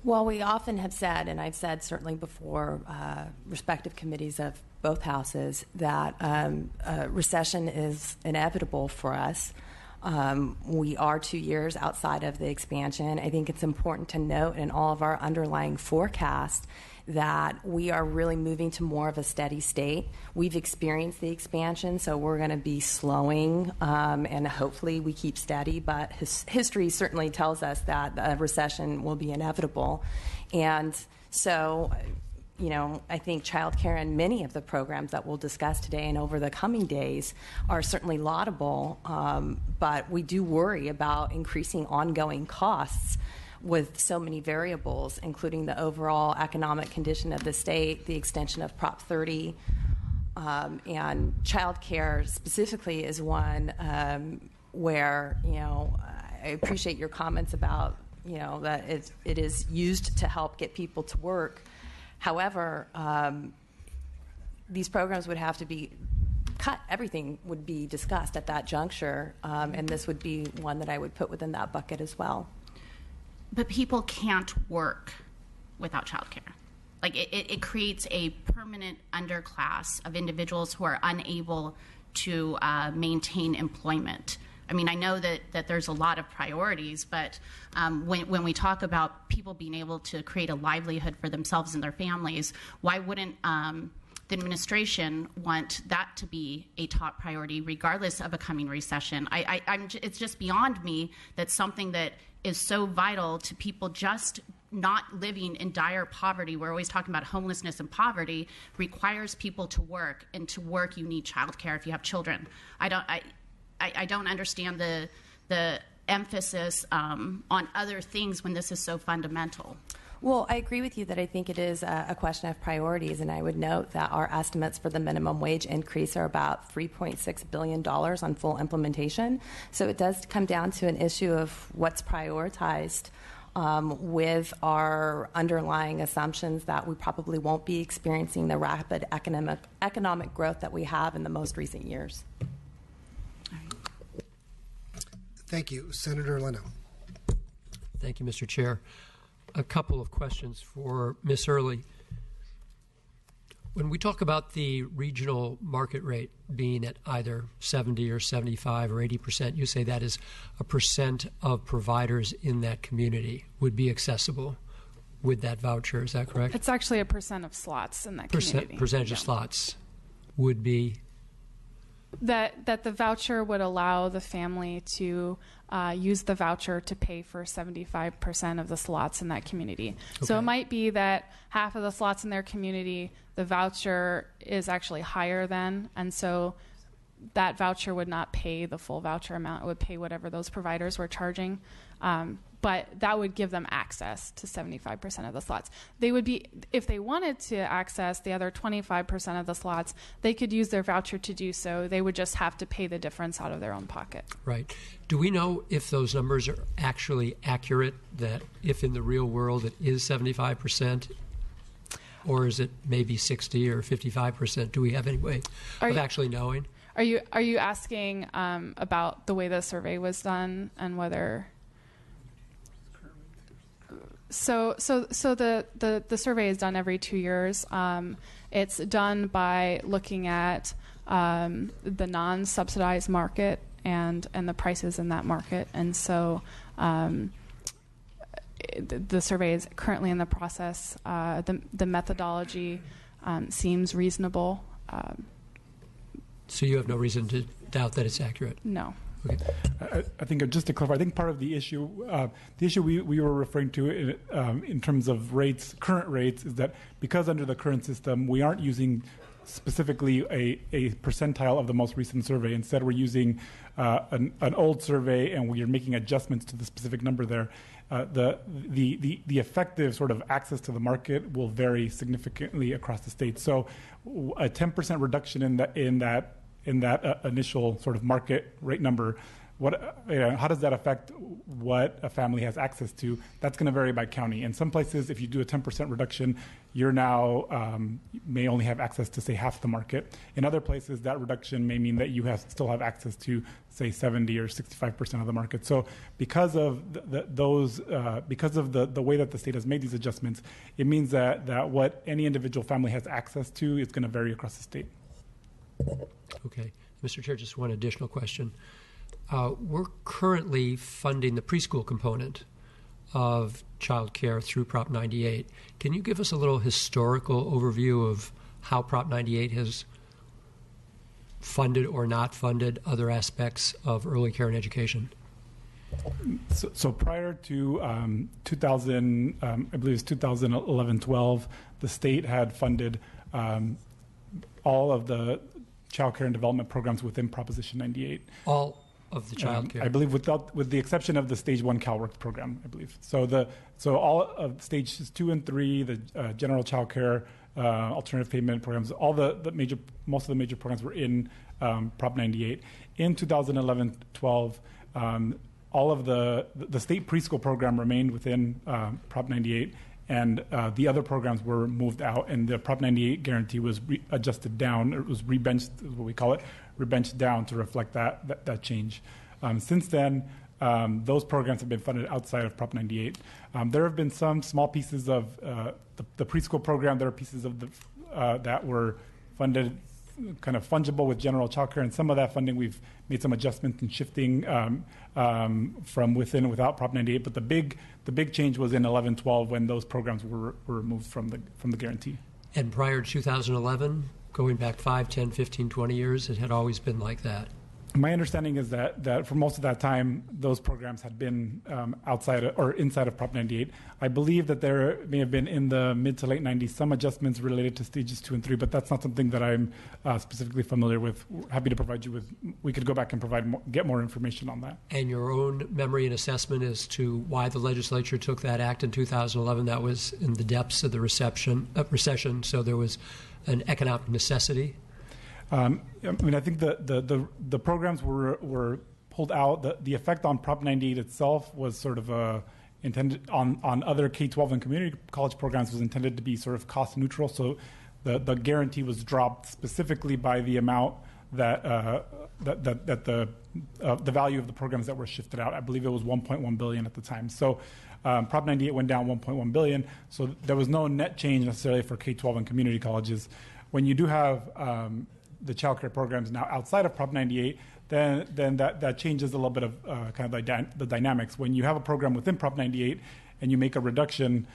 Well, we often have said, and I've said certainly before respective committees of both houses, that recession is inevitable for us. We are 2 years outside of the expansion. I think it's important to note in all of our underlying forecasts that we are really moving to more of a steady state. We've experienced the expansion, so we're going to be slowing, and hopefully we keep steady, but history certainly tells us that a recession will be inevitable. And so, I think childcare and many of the programs that we'll discuss today and over the coming days are certainly laudable, but we do worry about increasing ongoing costs with so many variables, including the overall economic condition of the state, the extension of Prop 30, and childcare specifically is one where, I appreciate your comments about, that it is used to help get people to work. However, these programs would have to be cut. Everything would be discussed at that juncture, and this would be one that I would put within that bucket as well. But people can't work without childcare. Like it creates a permanent underclass of individuals who are unable to maintain employment. I mean, I know that there's a lot of priorities, but when we talk about people being able to create a livelihood for themselves and their families, why wouldn't the administration want that to be a top priority regardless of a coming recession? It's just beyond me that something that is so vital to people just not living in dire poverty, we're always talking about homelessness and poverty, requires people to work, and to work you need childcare if you have children. I don't understand the emphasis on other things when this is so fundamental. Well, I agree with you that I think it is a question of priorities, and I would note that our estimates for the minimum wage increase are about $3.6 billion on full implementation. So it does come down to an issue of what's prioritized with our underlying assumptions that we probably won't be experiencing the rapid economic growth that we have in the most recent years. Thank you. Senator Leno. Thank you, Mr. Chair. A couple of questions for Ms. Early. When we talk about the regional market rate being at either 70 or 75 or 80%, you say that is a percent of providers in that community would be accessible with that voucher. Is that correct? It's actually a percent of slots in that community. Percentage of slots would be? That the voucher would allow the family to use the voucher to pay for 75% of the slots in that community. Okay. So it might be that half of the slots in their community, the voucher is actually higher than, and so that voucher would not pay the full voucher amount. It would pay whatever those providers were charging. But that would give them access to 75% of the slots. They would be, if they wanted to access the other 25% of the slots, they could use their voucher to do so. They would just have to pay the difference out of their own pocket. Right. Do we know if those numbers are actually accurate, that if in the real world it is 75%, or is it maybe 60 or 55%? Do we have any way of actually knowing? Are you asking about the way the survey was done and whether... So the survey is done every 2 years. It's done by looking at the non-subsidized market and the prices in that market. And so the survey is currently in the process. The methodology seems reasonable. So you have no reason to doubt that it's accurate? No. Okay. I think just to clarify, I think part of the issue we were referring to in terms of rates, current rates, is that because under the current system we aren't using specifically a percentile of the most recent survey. Instead, we're using an old survey, and we are making adjustments to the specific number there. The effective sort of access to the market will vary significantly across the state. So, a 10% reduction in that initial sort of market rate number how does that affect what a family has access to? That's going to vary by county. In some places, if you do a 10% reduction, you're now may only have access to, say, half the market. In other places, that reduction may mean that you still have access to, say, 70 or 65% of the market. So because of because of the way that the state has made these adjustments, it means that what any individual family has access to is going to vary across the state. Okay. Mr. Chair, just one additional question. We're currently funding the preschool component of child care through Prop 98. Can you give us a little historical overview of how Prop 98 has funded or not funded other aspects of early care and education? So prior to 2000, I believe it's 2011-12, the state had funded all of the child care and development programs within Proposition 98. All of the child care? I believe with the exception of the Stage 1 CalWORKs program, I believe. So all of Stages 2 and 3, the general child care, alternative payment programs, most of the major programs were in Prop 98. In 2011-12, all of the state preschool program remained within Prop 98, and the other programs were moved out, and the Prop 98 guarantee was adjusted down. It was rebenched, is what we call it, rebenched down to reflect that change. Since then, those programs have been funded outside of Prop 98. There have been some small pieces of the preschool program. There are pieces of that were funded kind of fungible with general child care, and some of that funding we've made some adjustments and shifting from within and without Prop 98. But the big change was in 11-12 when those programs were removed from the guarantee. And prior to 2011, going back 5, 10, 15, 20 years, it had always been like that? My understanding is that for most of that time, those programs had been outside or inside of Prop 98. I believe that there may have been in the mid to late 90s some adjustments related to Stages 2 and 3, but that's not something that I'm specifically familiar with. Happy to provide you with. We could go back and get more information on that. And your own memory and assessment as to why the legislature took that act in 2011? That was in the depths of the recession, so there was an economic necessity. I mean, I think the programs were pulled out. The effect on Prop 98 itself was sort of intended on other K-12 and community college programs was intended to be sort of cost neutral. So the guarantee was dropped specifically by the amount that the value of the programs that were shifted out. I believe it was $1.1 billion at the time. So Prop 98 went down $1.1 billion. So there was no net change necessarily for K-12 and community colleges. When you do have the child care programs now outside of Prop 98, then that changes a little bit of kind of the dynamics. When you have a program within Prop 98 and you make a reduction,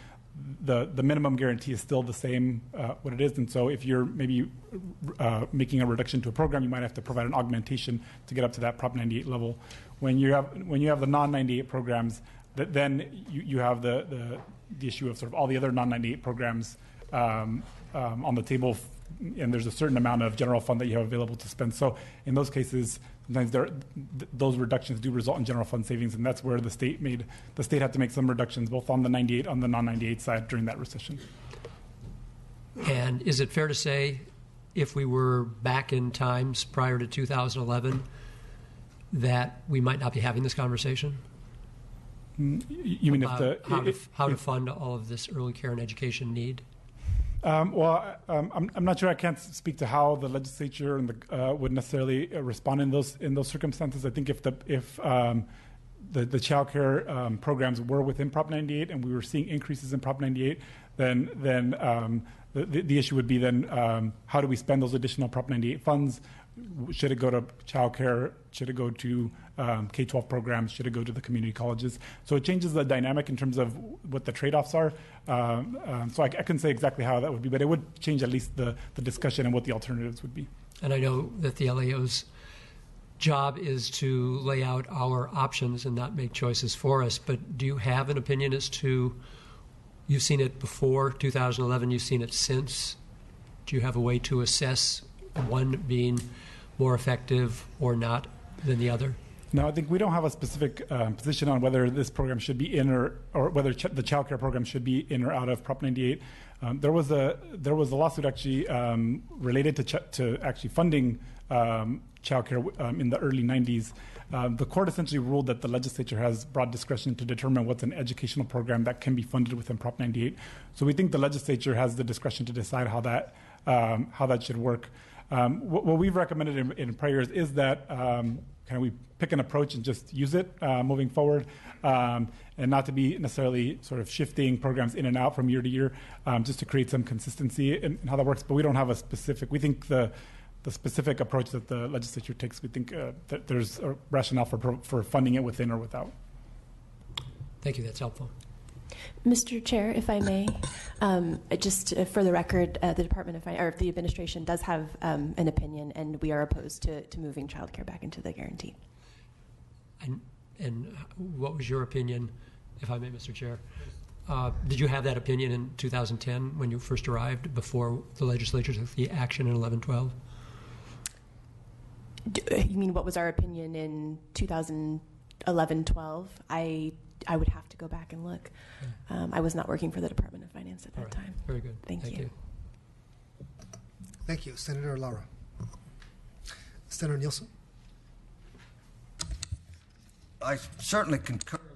the minimum guarantee is still the same what it is. And so if you're maybe making a reduction to a program, you might have to provide an augmentation to get up to that Prop 98 level. When you have the non-98 programs, then you have the issue of sort of all the other non-98 programs on the table, and there's a certain amount of general fund that you have available to spend. So in those cases, sometimes those reductions do result in general fund savings, and that's where the state had to make some reductions both on the non-98 side during that recession. And is it fair to say, if we were back in times prior to 2011, that we might not be having this conversation? You mean how to fund all of this early care and education need? I'm not sure. I can't speak to how the legislature would necessarily respond in those circumstances. I think if the child care programs were within Prop 98 and we were seeing increases in Prop 98, then the issue would be then how do we spend those additional Prop 98 funds? Should it go to child care? Should it go to K-12 programs? Should it go to the community colleges? So it changes the dynamic in terms of what the trade-offs are. So I couldn't say exactly how that would be, but it would change at least the discussion and what the alternatives would be. And I know that the LAO's job is to lay out our options and not make choices for us, but do you have an opinion as to, you've seen it before 2011, you've seen it since, do you have a way to assess one being more effective or not than the other? No, I think we don't have a specific position on whether this program should be in or whether the child care program should be in or out of Prop 98. There was a lawsuit actually related to actually funding childcare in the early 90s, the court essentially ruled that the legislature has broad discretion to determine what's an educational program that can be funded within Prop 98. So we think the legislature has the discretion to decide how that should work. What we've recommended in prior years is that kind of we pick an approach and just use it moving forward, and not to be necessarily sort of shifting programs in and out from year to year, just to create some consistency in how that works. But we don't have a specific. We think the specific approach that the legislature takes, we think that there's a rationale for funding it within or without. Thank you. That's helpful. Mr. Chair, if I may, just for the record, the Department of Finance, or the administration does have an opinion, and we are opposed to moving childcare back into the guarantee. And what was your opinion, if I may, Mr. Chair? Did you have that opinion in 2010 when you first arrived, before the legislature took the action in 11-12? You mean what was our opinion in 2011-12? I would have to go back and look. I was not working for the Department of Finance at that time. Very good. Thank you. Thank you. Senator Lara. Senator Nielsen. I certainly concur that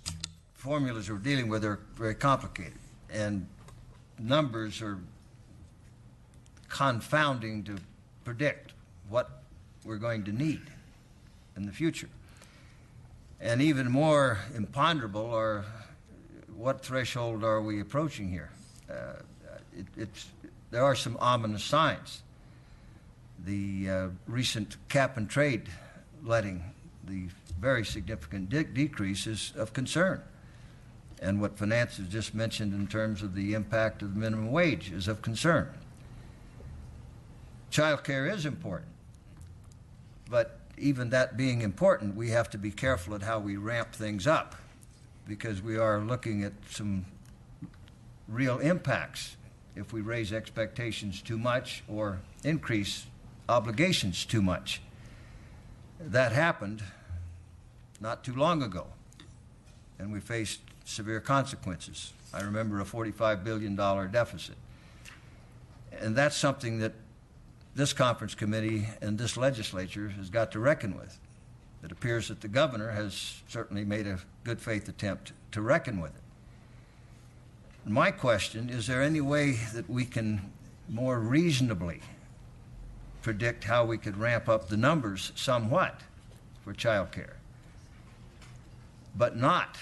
these formulas we're dealing with are very complicated, and numbers are confounding to predict what we're going to need in the future. And even more imponderable are what threshold are we approaching here? There are some ominous signs. The recent cap and trade letting, the very significant decrease is of concern. And what finance has just mentioned in terms of the impact of the minimum wage is of concern. Child care is important, but even that being important, we have to be careful at how we ramp things up, because we are looking at some real impacts if we raise expectations too much or increase obligations too much. That happened not too long ago, and we faced severe consequences. I remember a $45 billion deficit. And that's something that this conference committee and this legislature has got to reckon with. It appears that the governor has certainly made a good faith attempt to reckon with it. My question, is there any way that we can more reasonably predict how we could ramp up the numbers somewhat for child care, but not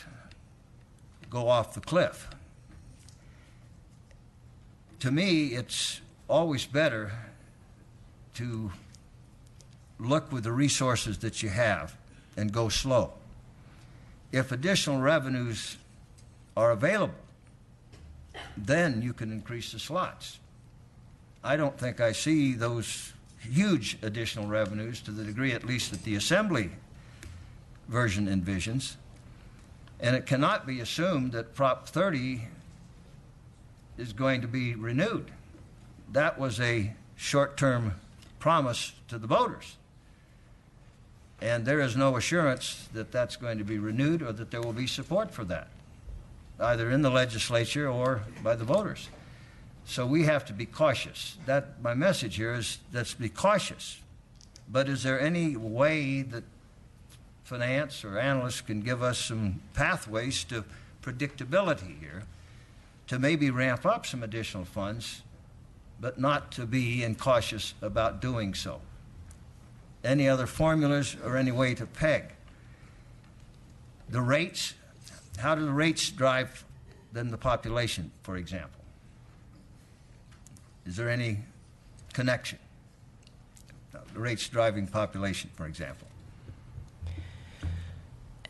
go off the cliff? To me, it's always better to look with the resources that you have and go slow. If additional revenues are available, then you can increase the slots. I don't think I see those huge additional revenues to the degree, at least that the Assembly version envisions. And it cannot be assumed that Prop 30 is going to be renewed. That was a short-term promise to the voters. And there is no assurance that that's going to be renewed or that there will be support for that, either in the legislature or by the voters. So we have to be cautious. My message here is, let's be cautious. But is there any way that finance or analysts can give us some pathways to predictability here, to maybe ramp up some additional funds, but not to be incautious about doing so? Any other formulas or any way to peg? The rates, how do the rates drive then the population, for example? Is there any connection? The rates driving population, for example.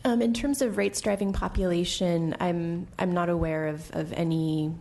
In terms of rates driving population, I'm not aware of any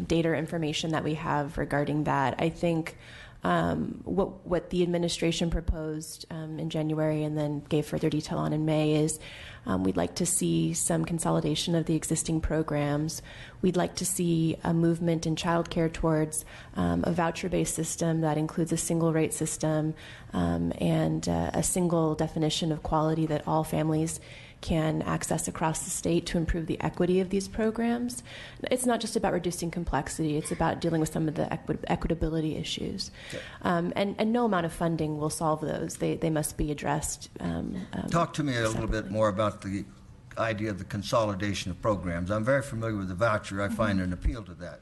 data or information that we have regarding that. I think what the administration proposed in January and then gave further detail on in May is we'd like to see some consolidation of the existing programs. We'd like to see a movement in childcare towards a voucher-based system that includes a single rate system and a single definition of quality that all families can access across the state to improve the equity of these programs. It's not just about reducing complexity, it's about dealing with some of the equitability issues. And no amount of funding will solve those. They must be addressed. Talk to me a little bit more about the idea of the consolidation of programs. I'm very familiar with the voucher. I find an appeal to that.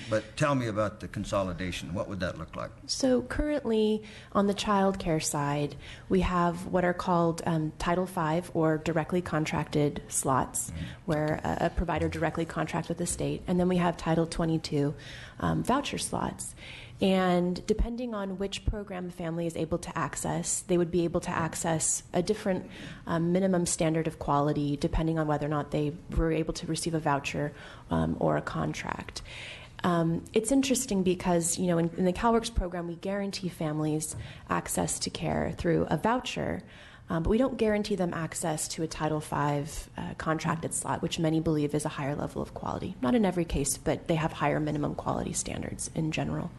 But tell me about the consolidation. What would that look like? So currently, on the child care side, we have what are called Title V or directly contracted slots, where a provider directly contracts with the state. And then we have Title 22 voucher slots. And depending on which program the family is able to access, they would be able to access a different minimum standard of quality depending on whether or not they were able to receive a voucher or a contract. It's interesting because, in the CalWORKS program, we guarantee families access to care through a voucher, but we don't guarantee them access to a Title V contracted slot, which many believe is a higher level of quality. Not in every case, but they have higher minimum quality standards in general.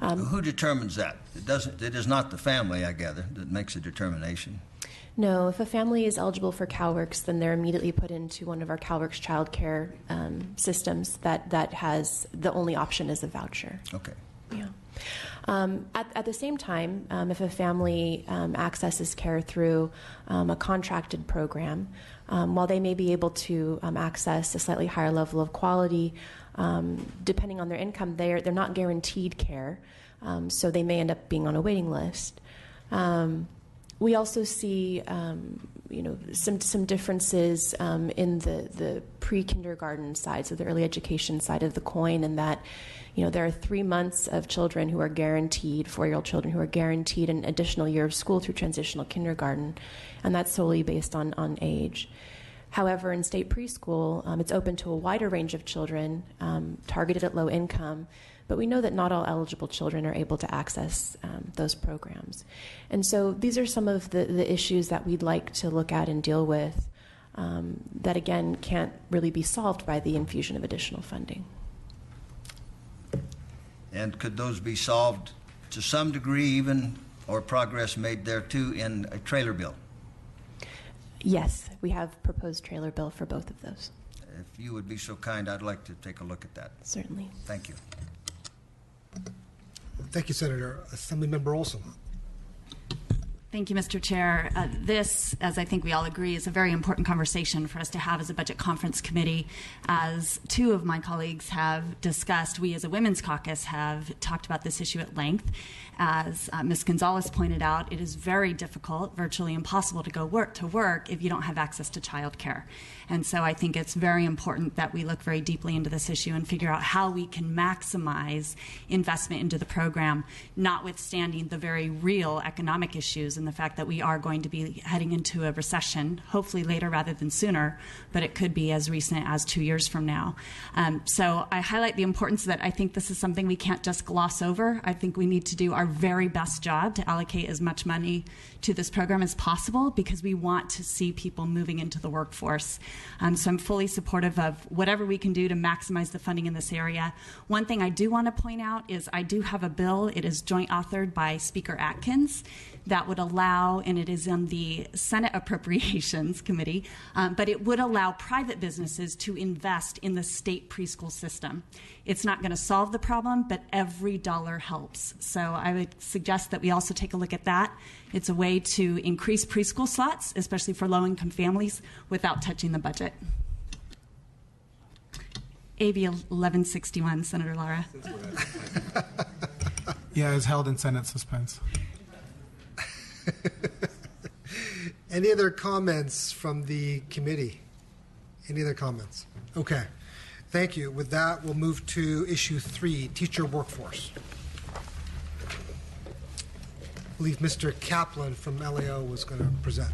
Who determines that? It is not the family, I gather, that makes a determination. No, if a family is eligible for CalWORKS, then they're immediately put into one of our CalWORKS child care systems that has the only option is a voucher. Okay. Yeah. At the same time, if a family accesses care through a contracted program, while they may be able to access a slightly higher level of quality, depending on their income, they're not guaranteed care, so they may end up being on a waiting list. We also see, some differences in the pre-kindergarten side, so the early education side of the coin, in that, there are 3 months of children who are guaranteed, 4-year-old children who are guaranteed an additional year of school through transitional kindergarten, and that's solely based on age. However, in state preschool, it's open to a wider range of children targeted at low income, but we know that not all eligible children are able to access those programs. And so these are some of the issues that we'd like to look at and deal with that, again, can't really be solved by the infusion of additional funding. And could those be solved to some degree even, or progress made there too, in a trailer bill? Yes, we have proposed trailer bill for both of those. If you would be so kind, I'd like to take a look at that. Certainly. Thank you. Thank you, Senator. Assemblymember Olson. Thank you, Mr. Chair. This, as I think we all agree, is a very important conversation for us to have as a Budget Conference Committee. As two of my colleagues have discussed, we as a Women's Caucus have talked about this issue at length. As Ms. Gonzalez pointed out, it is very difficult, virtually impossible to go to work if you don't have access to child care. And so I think it's very important that we look very deeply into this issue and figure out how we can maximize investment into the program, notwithstanding the very real economic issues and the fact that we are going to be heading into a recession, hopefully later rather than sooner, but it could be as recent as 2 years from now. So I highlight the importance that I think this is something we can't just gloss over. I think we need to do our very best job to allocate as much money to this program as possible because we want to see people moving into the workforce. So I'm fully supportive of whatever we can do to maximize the funding in this area. One thing I do want to point out is I do have a bill. It is joint authored by Speaker Atkins that would allow, and it is on the Senate Appropriations Committee, but it would allow private businesses to invest in the state preschool system. It's not going to solve the problem, but every dollar helps. So I would suggest that we also take a look at that. It's a way to increase preschool slots, especially for low-income families, without touching the budget. AB 1161, Senator Lara. Yeah, it's held in Senate suspense. Any other comments from the committee? Any other comments? Okay. Thank you. With that, we'll move to issue 3, teacher workforce. I believe Mr. Kaplan from LAO was going to present.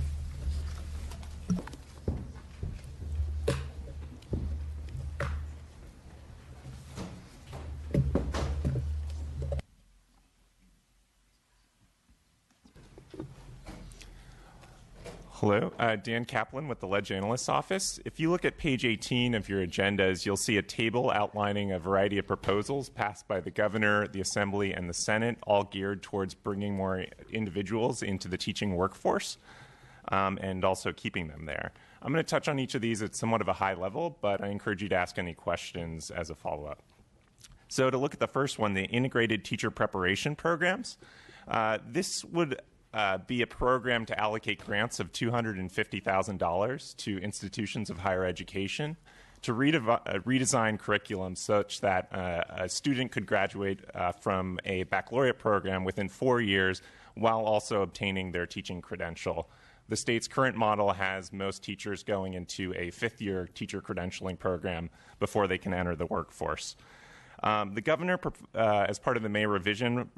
Hello, Dan Kaplan with the Ledge Analyst's Office. If you look at page 18 of your agendas, you'll see a table outlining a variety of proposals passed by the Governor, the Assembly, and the Senate, all geared towards bringing more individuals into the teaching workforce. and also keeping them there. I'm going to touch on each of these at somewhat of a high level, but I encourage you to ask any questions as a follow-up. So to look at the first one, the integrated teacher preparation programs, this would be a program to allocate grants of $250,000 to institutions of higher education to redesign curriculum such that a student could graduate from a baccalaureate program within 4 years while also obtaining their teaching credential. The state's current model has most teachers going into a fifth-year teacher credentialing program before they can enter the workforce. The governor, as part of the May revision,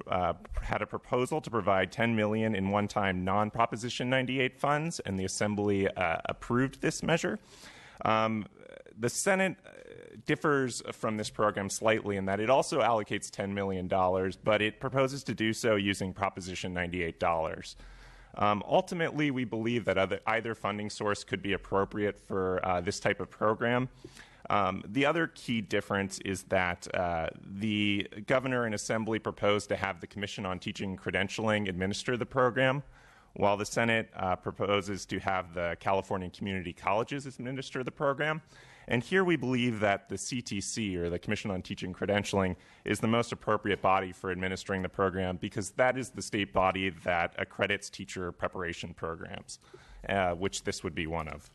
had a proposal to provide $10 million in one-time non-Proposition 98 funds, and the Assembly approved this measure. The Senate differs from this program slightly in that it also allocates $10 million, but it proposes to do so using Proposition 98 dollars. Ultimately, we believe that either funding source could be appropriate for this type of program. The other key difference is that the governor and Assembly proposed to have the Commission on Teaching Credentialing administer the program, while the Senate proposes to have the California Community Colleges administer the program. And here we believe that the CTC, or the Commission on Teaching Credentialing, is the most appropriate body for administering the program because that is the state body that accredits teacher preparation programs, which this would be one of.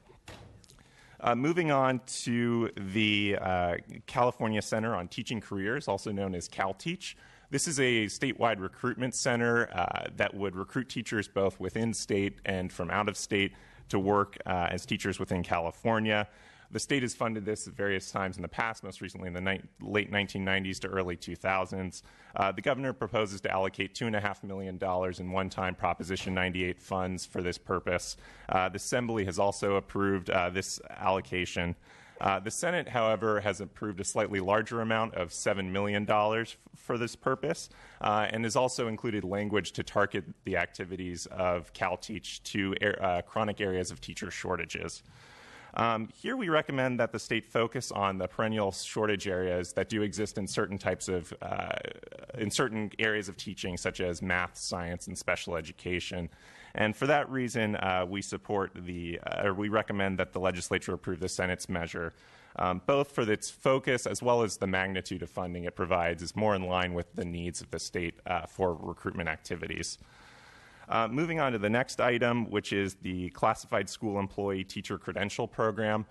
Moving on to the California Center on Teaching Careers, also known as CalTeach. This is a statewide recruitment center that would recruit teachers both within state and from out of state to work as teachers within California. The state has funded this at various times in the past, most recently in the late 1990s to early 2000s. The governor proposes to allocate $2.5 million in one-time Proposition 98 funds for this purpose. The Assembly has also approved this allocation. The Senate, however, has approved a slightly larger amount of $7 million for this purpose and has also included language to target the activities of CalTeach to chronic areas of teacher shortages. Here we recommend that the state focus on the perennial shortage areas that do exist in certain types of, in certain areas of teaching, such as math, science, and special education. And for that reason, we support we recommend that the legislature approve the Senate's measure, both for its focus as well as the magnitude of funding it provides is more in line with the needs of the state for recruitment activities. Moving on to the next item, which is the Classified School Employee Teacher Credential Program.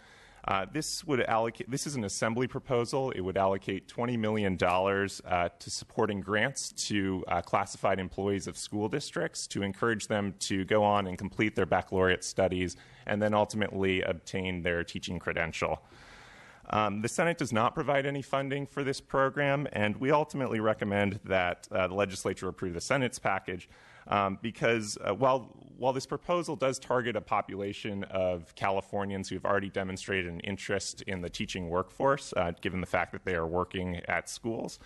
This is an Assembly proposal. It would allocate $20 million to supporting grants to classified employees of school districts to encourage them to go on and complete their baccalaureate studies and then ultimately obtain their teaching credential. The Senate does not provide any funding for this program, and we ultimately recommend that the legislature approve the Senate's package because while this proposal does target a population of Californians who have already demonstrated an interest in the teaching workforce, given the fact that they are working at schools,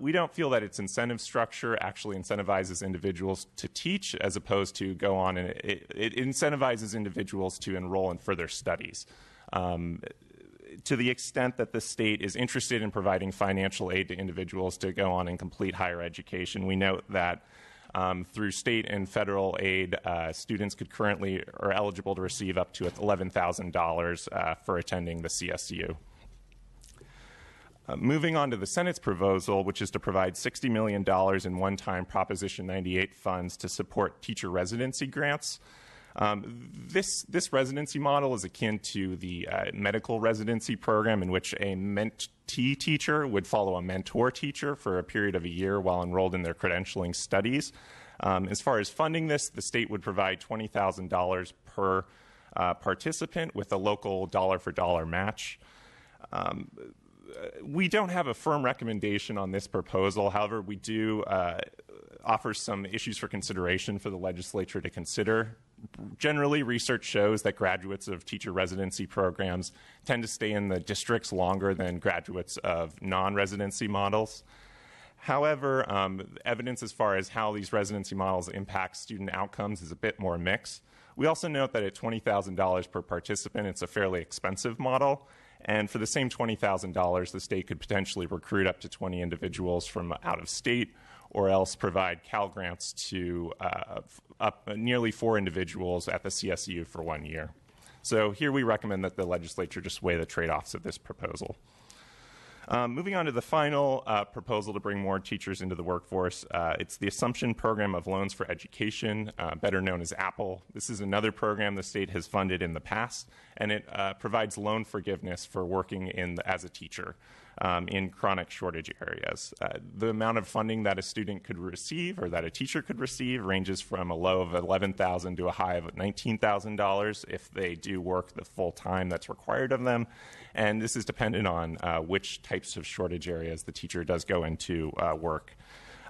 we don't feel that its incentive structure actually incentivizes individuals to teach as opposed to go on and it incentivizes individuals to enroll in further studies. To the extent that the state is interested in providing financial aid to individuals to go on and complete higher education, we note that through state and federal aid, students are eligible to receive up to $11,000 for attending the CSU. Moving on to the Senate's proposal, which is to provide $60 million in one-time Proposition 98 funds to support teacher residency grants. This residency model is akin to the medical residency program in which a mentee teacher would follow a mentor teacher for a period of a year while enrolled in their credentialing studies. As far as funding this, the state would provide $20,000 per participant with a local dollar-for-dollar match. We don't have a firm recommendation on this proposal. However, we do offer some issues for consideration for the legislature to consider. Generally, research shows that graduates of teacher residency programs tend to stay in the districts longer than graduates of non-residency models. However, evidence as far as how these residency models impact student outcomes is a bit more mixed. We also note that at $20,000 per participant, it's a fairly expensive model. And for the same $20,000, the state could potentially recruit up to 20 individuals from out of state or else provide Cal grants to nearly 4 individuals at the CSU for 1 year. So here we recommend that the legislature just weigh the trade-offs of this proposal. Moving on to the final proposal to bring more teachers into the workforce, it's the Assumption Program of Loans for Education, better known as APPLE. This is another program the state has funded in the past, and it provides loan forgiveness for working as a teacher in chronic shortage areas. The amount of funding that a student could receive or that a teacher could receive ranges from a low of $11,000 to a high of $19,000 if they do work the full time that's required of them. And this is dependent on which types of shortage areas the teacher does go into work.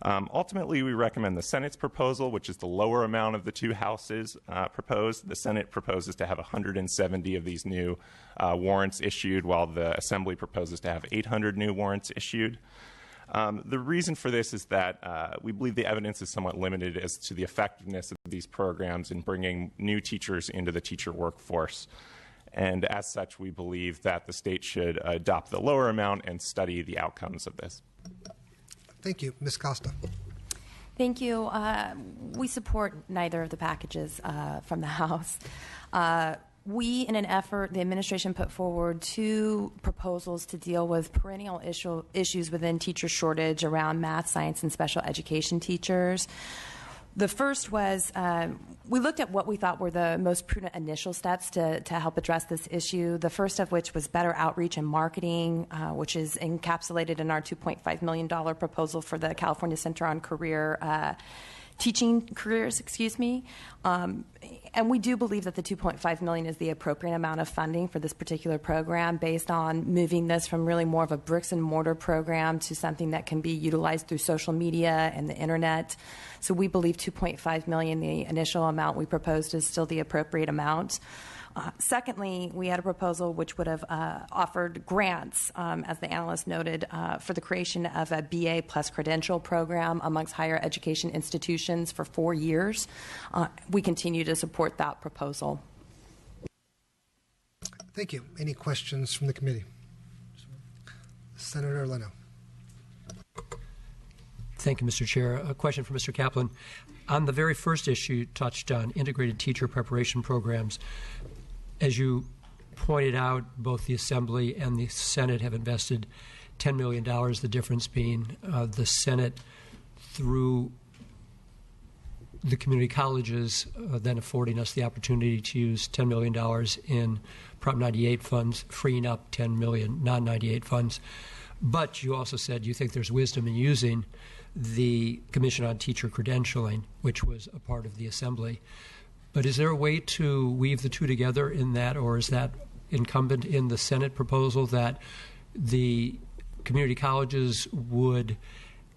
Ultimately, we recommend the Senate's proposal, which is the lower amount of the two houses proposed. The Senate proposes to have 170 of these new warrants issued, while the Assembly proposes to have 800 new warrants issued. The reason for this is that we believe the evidence is somewhat limited as to the effectiveness of these programs in bringing new teachers into the teacher workforce. And as such, we believe that the state should adopt the lower amount and study the outcomes of this. Thank you. Ms. Costa. Thank you. We support neither of the packages from the House. We, in an effort, the administration put forward 2 proposals to deal with perennial issues within teacher shortage around math, science, and special education teachers. The first was we looked at what we thought were the most prudent initial steps to help address this issue, the first of which was better outreach and marketing, which is encapsulated in our $2.5 million proposal for the California Center on Teaching Careers. And we do believe that the $2.5 million is the appropriate amount of funding for this particular program based on moving this from really more of a bricks and mortar program to something that can be utilized through social media and the internet. So we believe $2.5 million, the initial amount we proposed, is still the appropriate amount. Secondly, we had a proposal which would have offered grants, as the analyst noted, for the creation of a BA plus credential program amongst higher education institutions for 4 years. We continue to support that proposal. Thank you. Any questions from the committee? Senator Leno. Thank you, Mr. Chair. A question for Mr. Kaplan. On the very first issue, you touched on integrated teacher preparation programs. As you pointed out, both the Assembly and the Senate have invested $10 million, the difference being the Senate through the community colleges then affording us the opportunity to use $10 million in Prop 98 funds, freeing up $10 million non-98 funds. But you also said you think there's wisdom in using the Commission on Teacher Credentialing, which was a part of the Assembly. But is there a way to weave the two together in that, or is that incumbent in the Senate proposal that the community colleges would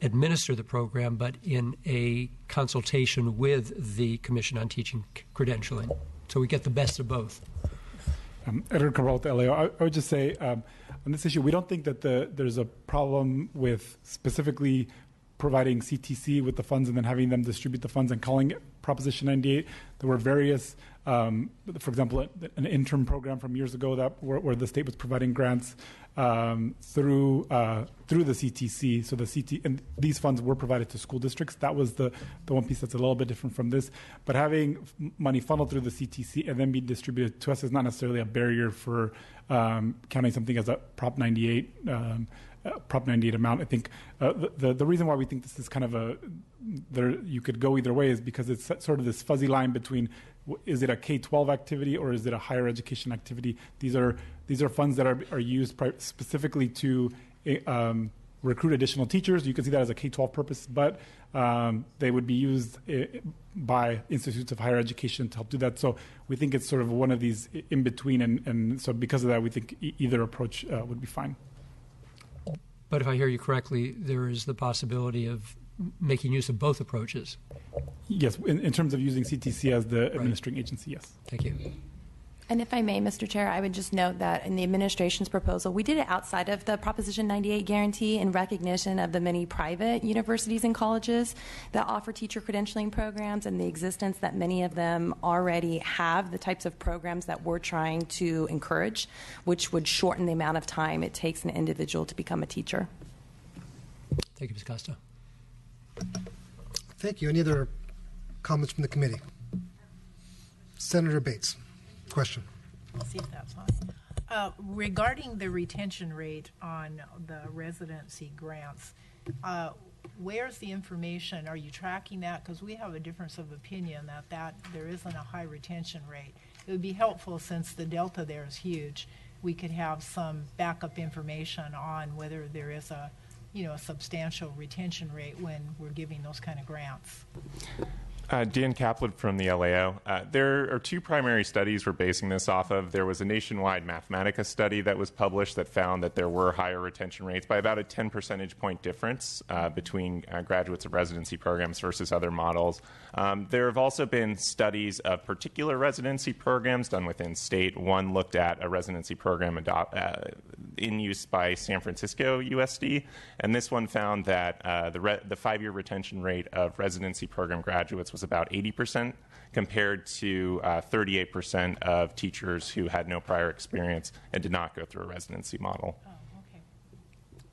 administer the program, but in a consultation with the Commission on Teaching Credentialing? So we get the best of both. Edgar Cabral with LAO. I would just say on this issue, we don't think that there's a problem with specifically providing CTC with the funds and then having them distribute the funds and calling it Proposition 98. There were various, for example, an interim program from years ago where the state was providing grants through the CTC. So and these funds were provided to school districts. That was the one piece that's a little bit different from this. But having money funneled through the CTC and then be distributed to us is not necessarily a barrier for counting something as a Prop 98 amount. I think the reason why we think this is kind of you could go either way is because it's sort of this fuzzy line between is it a K-12 activity or is it a higher education activity? These are funds that are used specifically to recruit additional teachers. You can see that as a K-12 purpose, but they would be used by institutes of higher education to help do that. So we think it's sort of one of these in between, and so because of that, we think either approach would be fine. But if I hear you correctly, there is the possibility of making use of both approaches. Yes, in terms of using CTC as the administering agency, yes. Thank you. And if I may, Mr. Chair, I would just note that in the administration's proposal, we did it outside of the Proposition 98 guarantee in recognition of the many private universities and colleges that offer teacher credentialing programs and the existence that many of them already have the types of programs that we're trying to encourage, which would shorten the amount of time it takes an individual to become a teacher. Thank you, Ms. Costa. Thank you. Any other comments from the committee? Senator Bates, question. I'll see if that's on. Regarding the retention rate on the residency grants, where's the information? Are you tracking that? Because we have a difference of opinion that there isn't a high retention rate. It would be helpful, since the delta there is huge, we could have some backup information on whether there is a substantial retention rate when we're giving those kind of grants. Dan Kaplan from the LAO. There are two primary studies we're basing this off of. There was a nationwide Mathematica study that was published that found that there were higher retention rates by about a 10 percentage point difference between graduates of residency programs versus other models. There have also been studies of particular residency programs done within state. One looked at a residency program in use by San Francisco USD, and this one found that the 5-year retention rate of residency program graduates was about 80% compared to 38% of teachers who had no prior experience and did not go through a residency model. Oh, okay.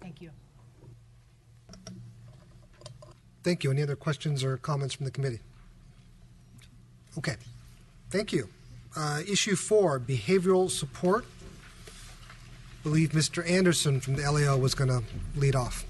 Thank you. Thank you. Any other questions or comments from the committee? Okay. Thank you. Issue 4, behavioral support. I believe Mr. Anderson from the LAO was going to lead off.